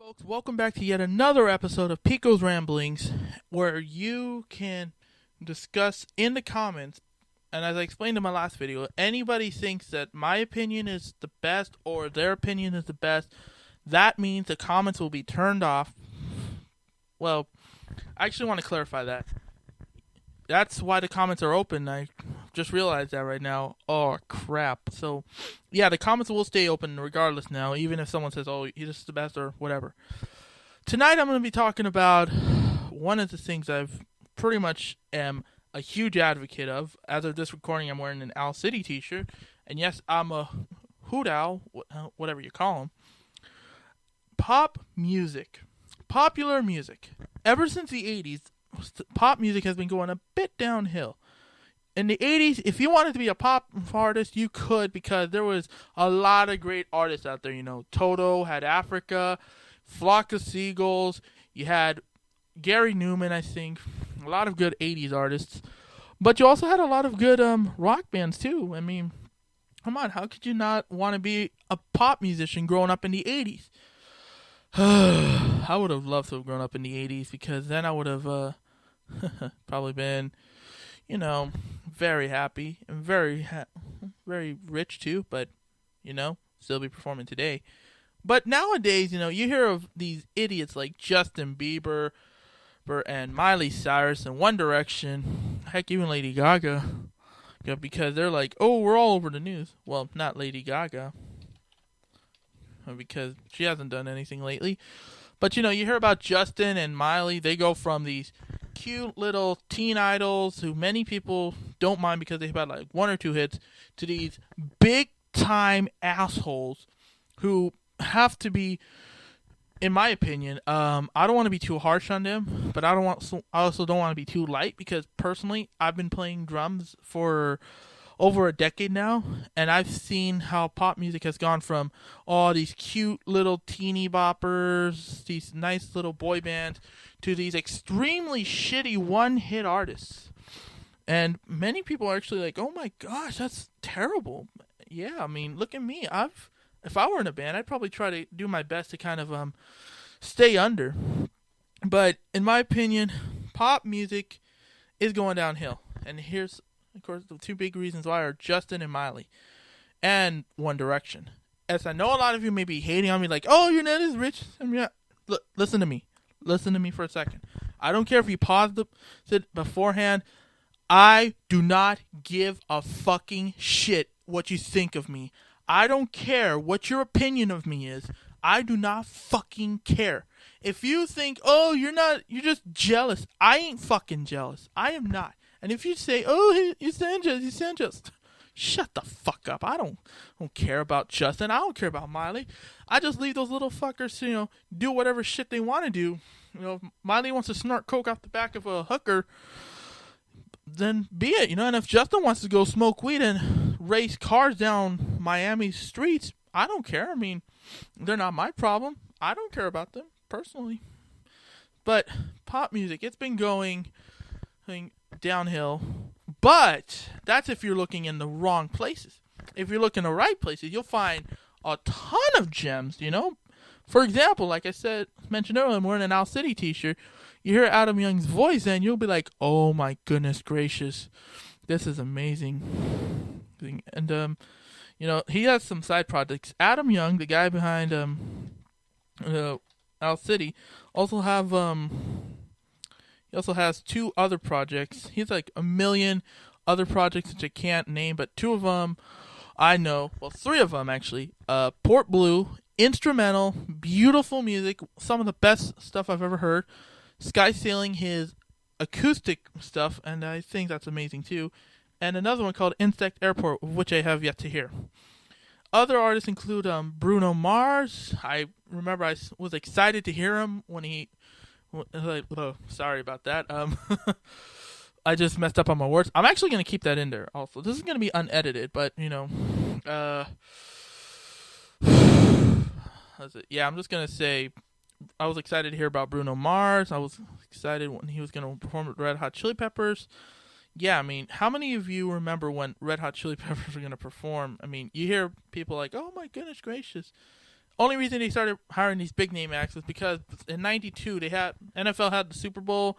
Folks, welcome back to yet another episode of Pico's Ramblings, where you can discuss in the comments. And as I explained in my last video, anybody thinks that my opinion is the best or their opinion is the best, that means the comments will be turned off. Well, I actually want to clarify that. That's why the comments are open. I just realized that right now. Oh, crap. So, yeah, the comments will stay open regardless now, even if someone says, oh, he's just the best or whatever. Tonight I'm going to be talking about one of the things I've pretty much am a huge advocate of. As of this recording, I'm wearing an Owl City t-shirt. And yes, I'm a hoot owl, whatever you call them. Pop music. Popular music. Ever since the 80s, pop music has been going a bit downhill. In the 80s, if you wanted to be a pop artist, you could, because there was a lot of great artists out there. You know, Toto had Africa, Flock of Seagulls. You had Gary Newman, I think. A lot of good 80s artists. But you also had a lot of good rock bands, too. I mean, come on, how could you not want to be a pop musician growing up in the 80s? I would have loved to have grown up in the 80s, because then I would have probably been, you know, very happy and very rich too, but, you know, still be performing today. But nowadays, you know, you hear of these idiots like Justin Bieber and Miley Cyrus and One Direction, heck, even Lady Gaga, because they're like, oh, we're all over the news. Well, not Lady Gaga, because she hasn't done anything lately. But, you know, you hear about Justin and Miley. They go from these cute little teen idols who many people don't mind because they've had like one or two hits, to these big-time assholes who have to be, in my opinion, I don't want to be too harsh on them, but I also don't want to be too light, because personally, I've been playing drums for over a decade now, and I've seen how pop music has gone from all these cute little teeny boppers, these nice little boy bands, to these extremely shitty one-hit artists. And many people are actually like, oh my gosh, that's terrible. Yeah, I mean, look at me. If I were in a band, I'd probably try to do my best to kind of stay under. But in my opinion, pop music is going downhill. And here's, of course, the two big reasons why are Justin and Miley and One Direction. As I know a lot of you may be hating on me like, oh, you're not as rich. I mean, look, listen to me. Listen to me for a second. I don't care if you paused it beforehand. I do not give a fucking shit what you think of me. I don't care what your opinion of me is. I do not fucking care. If you think, oh, you're just jealous. I ain't fucking jealous. I am not. And if you say, oh, you sound just, shut the fuck up. I don't care about Justin. I don't care about Miley. I just leave those little fuckers, you know, do whatever shit they want to do. You know, if Miley wants to snort coke off the back of a hooker, then be it, you know. And if Justin wants to go smoke weed and race cars down Miami streets, I don't care. I mean, they're not my problem. I don't care about them, personally. But pop music, it's been going downhill, but that's if you're looking in the wrong places. If you're looking in the right places, you'll find a ton of gems, you know. For example, like I mentioned earlier, I'm wearing an Owl City t-shirt. You hear Adam Young's voice and you'll be like, oh my goodness gracious, this is amazing. And you know, he has some side projects. Adam Young, the guy behind Owl City, he also has two other projects. He's like a million other projects which I can't name, but two of them I know. Well, three of them actually. Port Blue, instrumental, beautiful music, some of the best stuff I've ever heard. Sky Sailing, his acoustic stuff, and I think that's amazing too. And another one called Insect Airport, which I have yet to hear. Other artists include Bruno Mars. I remember I was excited to hear him when he... Oh, sorry about that. I just messed up on my words. I'm actually going to keep that in there also. This is going to be unedited, but, you know... yeah, I'm just going to say... I was excited to hear about Bruno Mars. I was excited when he was going to perform with Red Hot Chili Peppers. Yeah, I mean, how many of you remember when Red Hot Chili Peppers were going to perform? I mean, you hear people like, oh my goodness gracious. only reason they started hiring these big name acts was because in '92 NFL had the Super Bowl,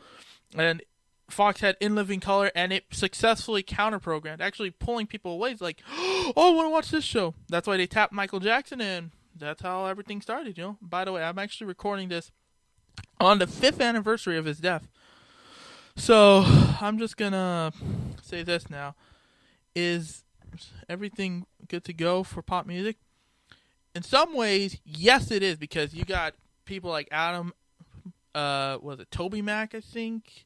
and Fox had In Living Color, and it successfully counter-programmed, actually pulling people away. It's like, oh, I want to watch this show. That's why they tapped Michael Jackson, and that's how everything started, you know. By the way, I'm actually recording this on the 5th anniversary of his death. So, I'm just going to say this now. Is everything good to go for pop music? In some ways, yes, it is, because you got people like Adam, Toby Mac, I think?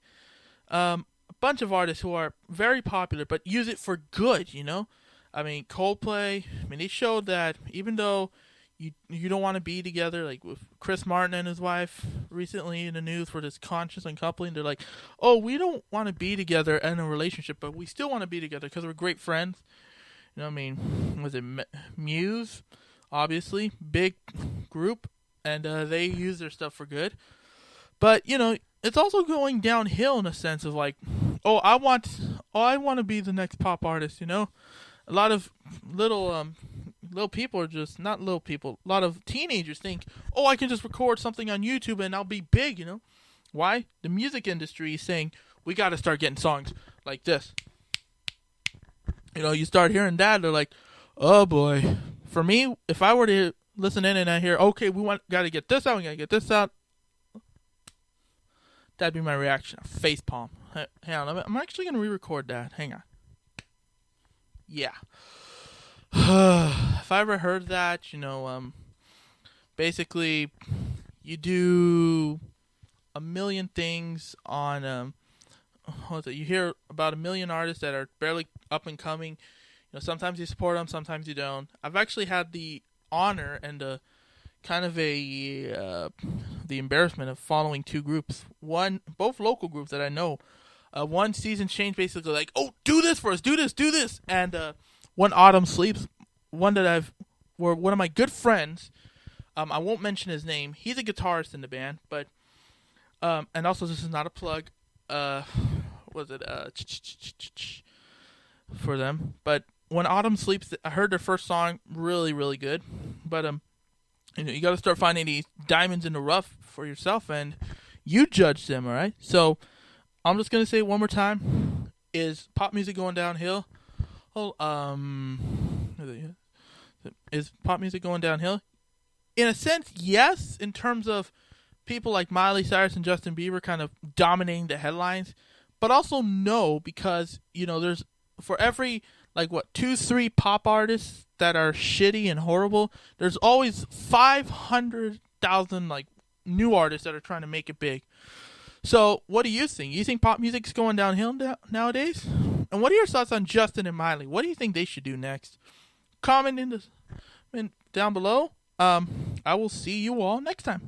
A bunch of artists who are very popular, but use it for good, you know? I mean, Coldplay, they showed that even though you don't want to be together, like with Chris Martin and his wife recently in the news for this conscious uncoupling, they're like, oh, we don't want to be together in a relationship, but we still want to be together because we're great friends. You know what I mean? Was it Muse? Obviously, big group, and they use their stuff for good. But, you know, it's also going downhill in a sense of like, I want to be the next pop artist, you know? A lot of little people are just, not little people, a lot of teenagers think, I can just record something on YouTube and I'll be big, you know? Why? The music industry is saying, we got to start getting songs like this. You know, you start hearing that, they're like, oh boy. For me, if I were to listen in and I hear, okay, got to get this out, we got to get this out, that'd be my reaction. Facepalm. Hang on, I'm actually going to re-record that. Hang on. Yeah. If I ever heard that, you know, basically, you do a million things on, you hear about a million artists that are barely up and coming. You know, sometimes you support them, sometimes you don't. I've actually had the honor and the embarrassment of following two groups. Both local groups that I know. One season change basically like, do this for us, do this. And one Autumn Sleeps, one of my good friends. I won't mention his name. He's a guitarist in the band, but and also this is not a plug. For them, but when Autumn Sleeps, I heard their first song, really, really good. But you know, you got to start finding these diamonds in the rough for yourself, and you judge them. All right. So I'm just gonna say it one more time: is pop music going downhill? Is pop music going downhill? In a sense, yes. In terms of people like Miley Cyrus and Justin Bieber kind of dominating the headlines, but also no, because you know there's for every 2-3 pop artists that are shitty and horrible, there's always 500,000 new artists that are trying to make it big. So what do you think? You think pop music's going downhill nowadays? And what are your thoughts on Justin and Miley? What do you think they should do next? Comment down below. I will see you all next time.